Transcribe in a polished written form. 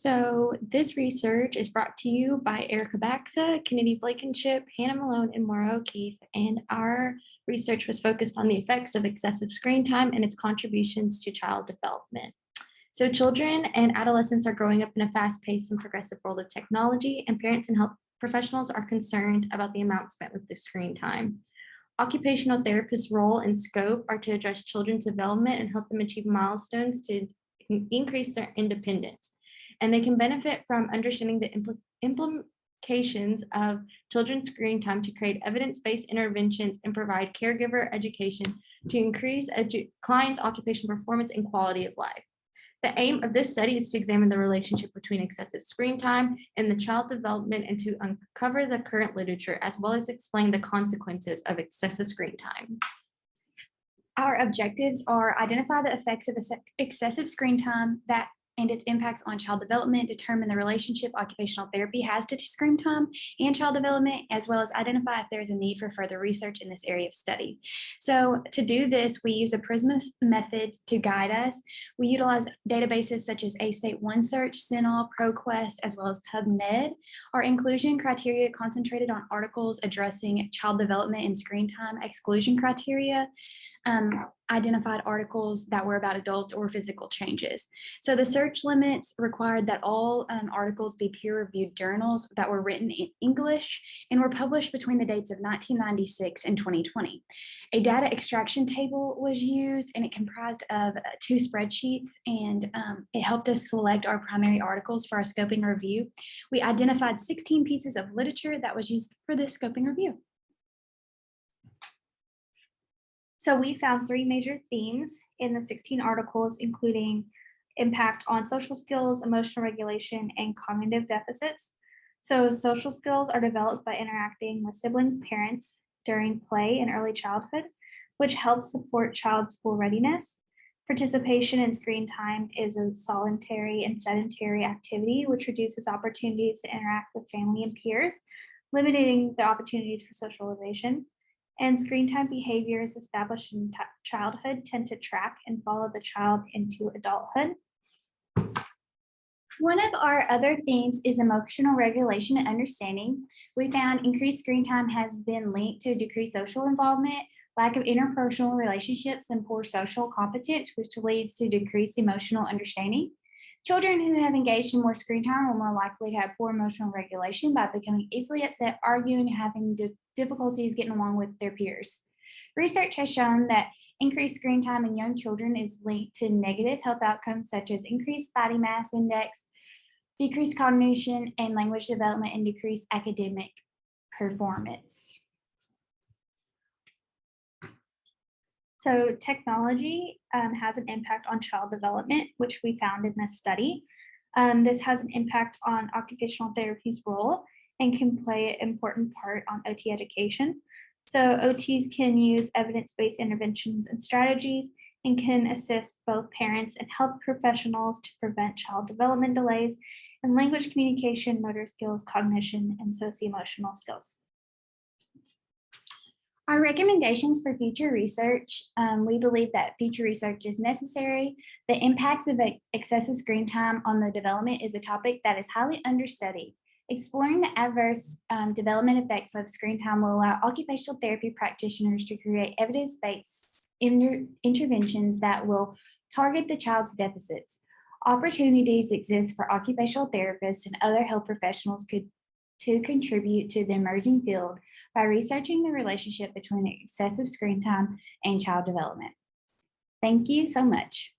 So this research is brought to you by Erica Bacsa, Kennedy Blankenship, Hannah Malone, and Moira O'Keefe. And our research was focused on the effects of excessive screen time and its contributions to child development. So children and adolescents are growing up in a fast-paced and progressive world of technology, and parents and health professionals are concerned about the amount spent with the screen time. Occupational therapists' role and scope are to address children's development and help them achieve milestones to increase their independence. And they can benefit from understanding the implications of children's screen time to create evidence-based interventions and provide caregiver education to increase clients' occupational performance and quality of life. The aim of this study is to examine the relationship between excessive screen time and the child development and to uncover the current literature, as well as explain the consequences of excessive screen time. Our objectives are identify the effects of excessive screen time and its impacts on child development, determine the relationship occupational therapy has to screen time and child development, as well as identify if there is a need for further research in this area of study. So to do this, we use a PRISMA method to guide us. We utilize databases such as A-State OneSearch, CINAHL, ProQuest, as well as PubMed. Our inclusion criteria concentrated on articles addressing child development and screen time. Exclusion criteria identified articles that were about adults or physical changes. So the search limits required that all articles be peer-reviewed journals that were written in English and were published between the dates of 1996 and 2020. A data extraction table was used, and it comprised of 2 spreadsheets, and it helped us select our primary articles for our scoping review. We identified 16 pieces of literature that was used for this scoping review. So we found 3 major themes in the 16 articles, including impact on social skills, emotional regulation, and cognitive deficits. So social skills are developed by interacting with siblings, parents during play in early childhood, which helps support child school readiness. Participation in screen time is a solitary and sedentary activity, which reduces opportunities to interact with family and peers, limiting the opportunities for socialization. And screen time behaviors established in childhood tend to track and follow the child into adulthood. One of our other themes is emotional regulation and understanding. We found increased screen time has been linked to decreased social involvement, lack of interpersonal relationships, and poor social competence, which leads to decreased emotional understanding. Children who have engaged in more screen time are more likely to have poor emotional regulation by becoming easily upset, arguing, and having difficulties getting along with their peers. Research has shown that increased screen time in young children is linked to negative health outcomes such as increased body mass index, decreased cognition and language development, and decreased academic performance. So technology has an impact on child development, which we found in this study. This has an impact on occupational therapy's role and can play an important part on OT education. So OTs can use evidence-based interventions and strategies and can assist both parents and health professionals to prevent child development delays in language communication, motor skills, cognition, and socio-emotional skills. Our recommendations for future research, we believe that future research is necessary. The impacts of excessive screen time on the development is a topic that is highly understudied. Exploring the adverse development effects of screen time will allow occupational therapy practitioners to create evidence-based interventions that will target the child's deficits. Opportunities exist for occupational therapists and other health professionals to contribute to the emerging field by researching the relationship between excessive screen time and child development. Thank you so much.